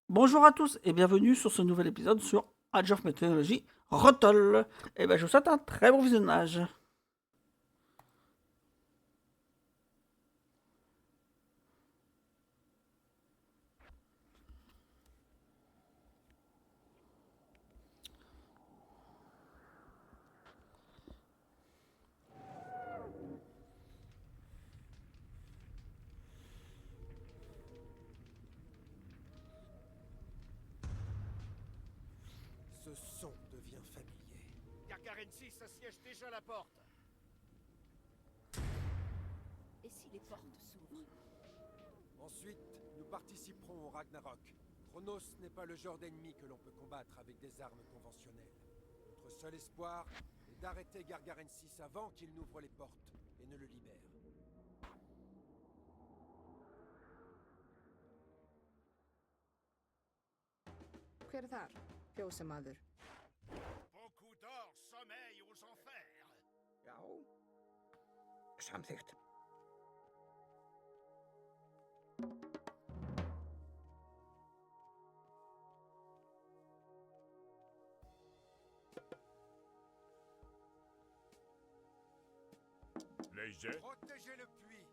Bonjour à tous et bienvenue sur ce nouvel épisode sur Age of Mythology Rotoll. Et je vous souhaite un très bon visionnage. Ce son devient familier. Gargarensis assiège déjà la porte. Et si les portes s'ouvrent? Ensuite, nous participerons au Ragnarok. Chronos n'est pas le genre d'ennemi que l'on peut combattre avec des armes conventionnelles. Notre seul espoir est d'arrêter Gargarensis avant qu'il n'ouvre les portes et ne le libère. Hver er þar, fjósamaður? Beaucoup d'or sommeille aux enfers. Já. Samþykkt. Léger. Protégez le puits.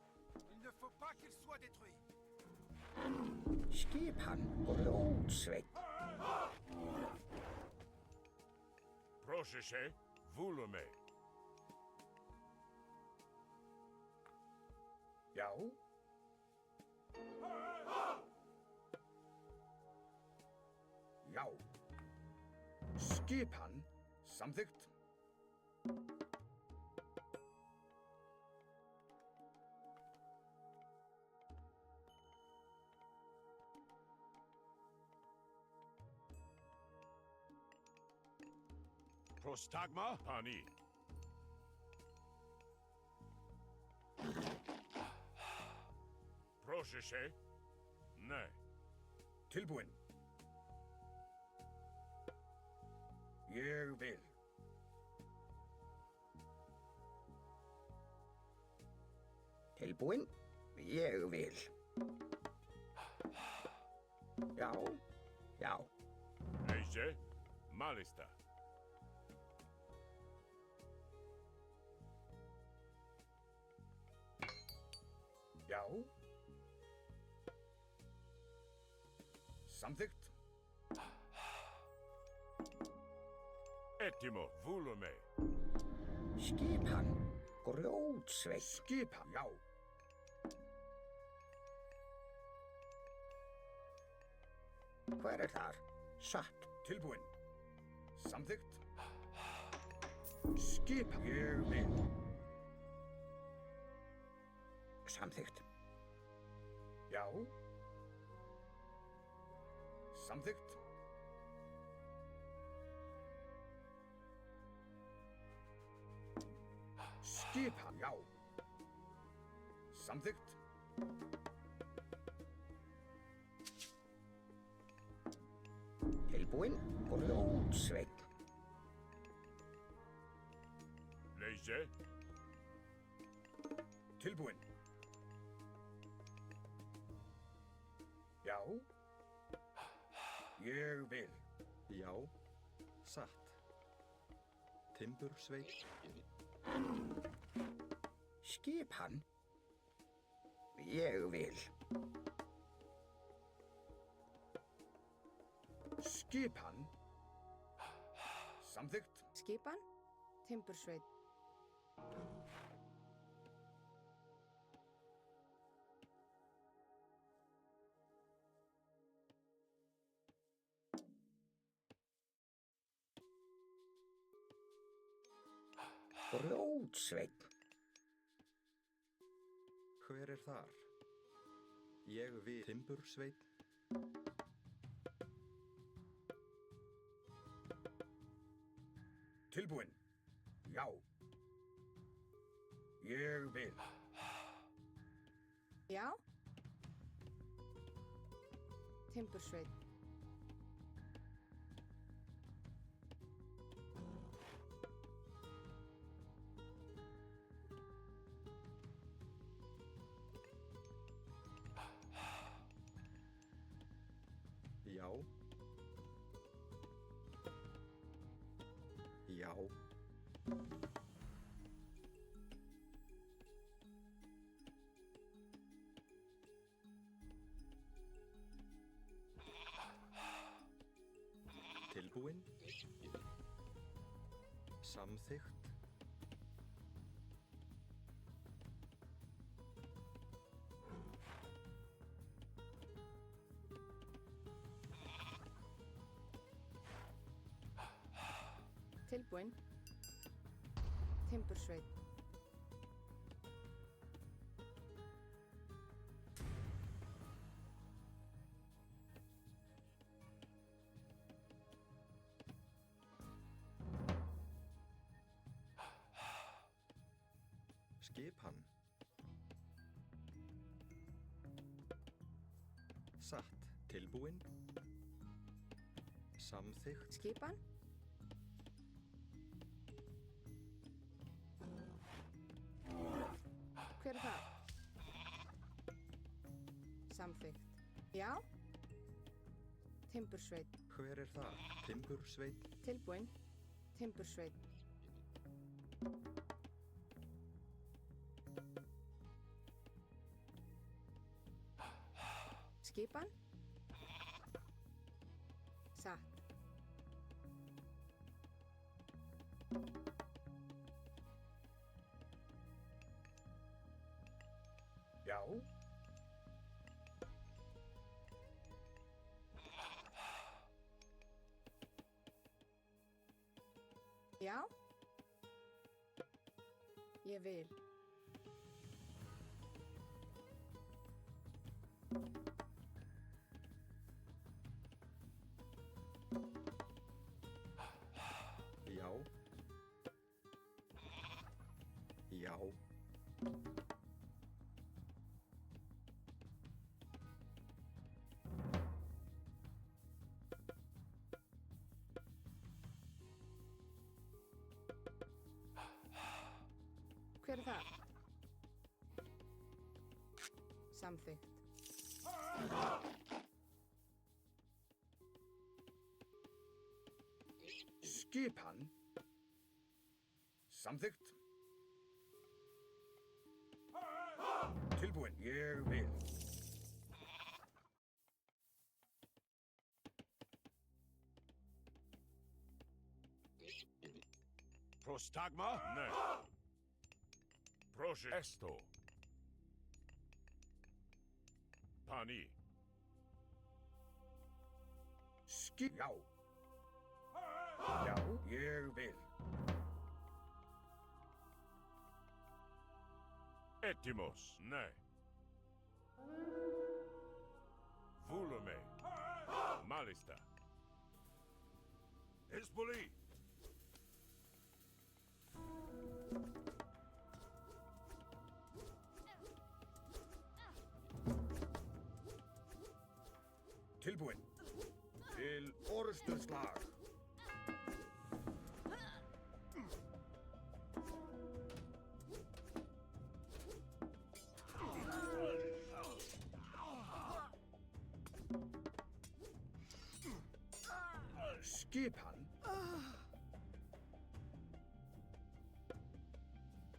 Il ne faut pas qu'il soit détruit. Skipan Grjótsveinn. Protégé, vous le met. Já. Já. Skipan samþykkt. Prostagma, Pani. Protégé, nej. Tilbúinn. Ég vil. Tilbúinn. Ég vil. Já. Já. Léger, malista. Já. Samþykkt. Ettimo, vous le met. Skipan Grjótsveinn. Skipan. Já. Hver er þar? Satt. Tilbúinn. Samþykkt. Skipan. Ég vil. Samþykkt. Já. Samþykkt. Skipan. Já. Samþykkt. Tilbúinn Grjótsveinn. Léger. Tilbúinn. Já. Ég vil. Já, satt. Timbursveinn. Skipan. Ég vil. Skipan. Samþykkt. Skipan, timbursveit. Grjótsveinn. Hver er þar? Ég vil. Timbursveinn. Tilbúinn. Já. Ég vil. Já. Timbursveit. Já, Já. Já. Tilbúin. Samþykkt. Tilbúin. Timbursveit. Skipan. Satt. Tilbúin. Samþykkt. Skipan. Hver er það? Samþykkt. Já. Timbursveit. Hver er það? Timbursveit. Tilbúin. Timbursveit. Skipan. Satt. Já. Já. Ég vil. Já. Já. Hver er það? Samþykkt. Skipan. Samþykkt. Tilbúin. Ég vil. Prostagma? Ne. Proszę. Esto. Pani. Já. Já. Ég vil. Etimos. Ne. Volume. Malista. Hezbollah. Tilbúin. Til orrustuslag. Skipan.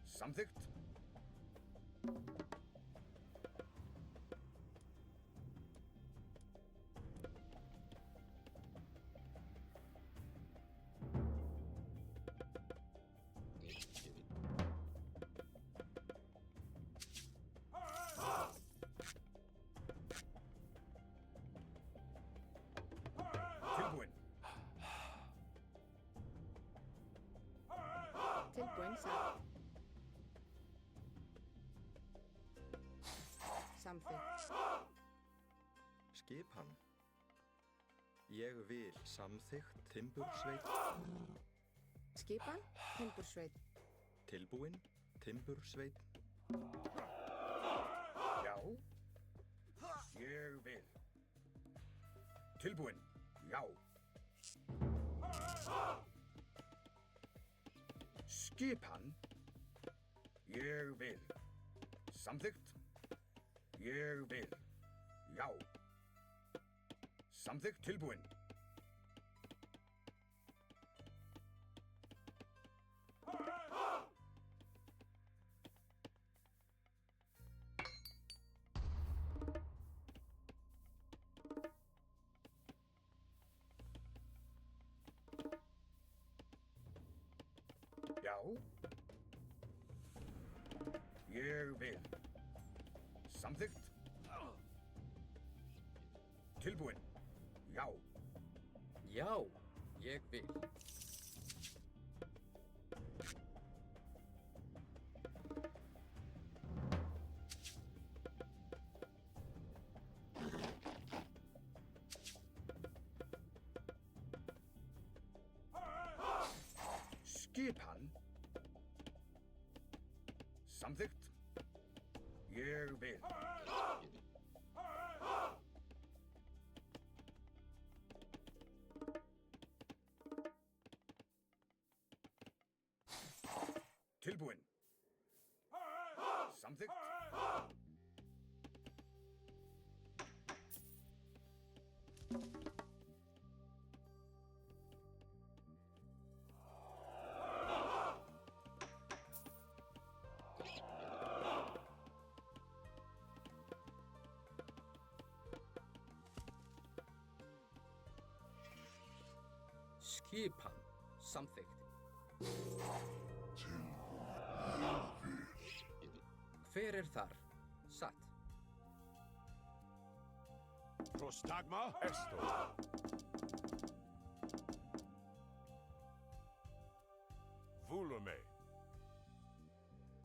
Samþykkt. Tilbúin. Tilbúin. Satt. Samþykkt. Skipan. Ég vil. Samþykkt. Timbursveit. Skipan. Timbursveit. Tilbúin. Timbursveit. Já. Ég vil. Tilbúin. Já. Skipan. Ég vil. Samþykkt. Ég vil. Já. Samþykkt tilbúin. Já. Ég vil. Samþykkt. Tilbúin. Já. Já, ég vil. Skipan. Samþykkt. Ég vil. Tilbúin. Samþykkt. Skipan. Samþykkt. Hver er þar? Satt. Prostagma esto. Volume.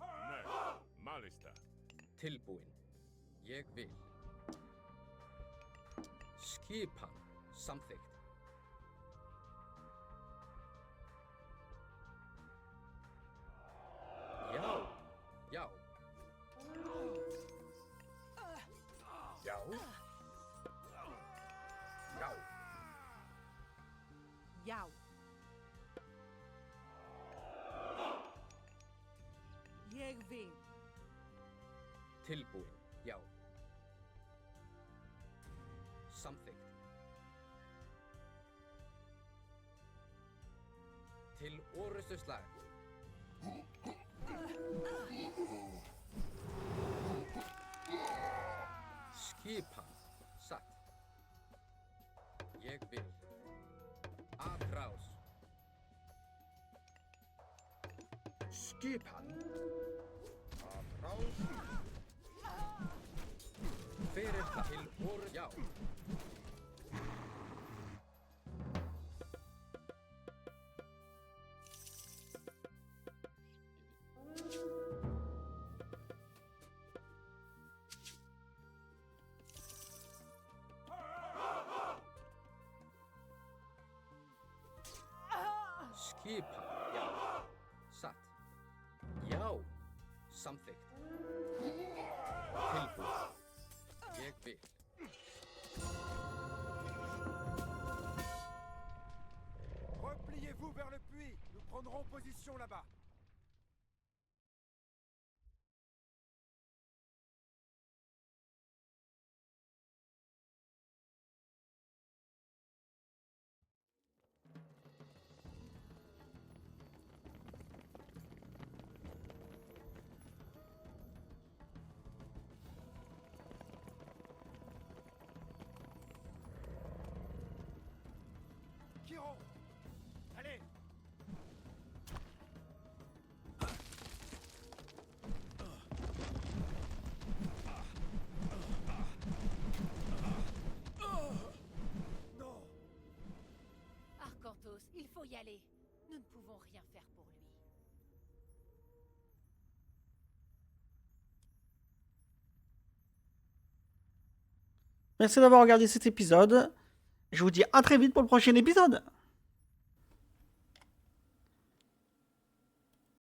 Ne. Malista. Tilbúin. Ég vil. Skipan. Samþykkt. Já. Já. Já. Já. Já. Ég vil. Tilbúin. Já. Samþykkt. Til orrustu slag. Skipan. Satt. Ég vil. Atrás. Skipan. Atrás. Hver er það? Til orrustu. Já. Skipan. Já. Satt. Já. Samþykkt. Tilbúin. Ég vil. Repliez-vous vers le puits. Nous prendrons position là-bas. Chiron. Allez. Non. Arcanthos, il faut y aller. Nous ne pouvons rien faire pour lui. Merci d'avoir regardé cet épisode. Je vous dis à très vite pour le prochain épisode.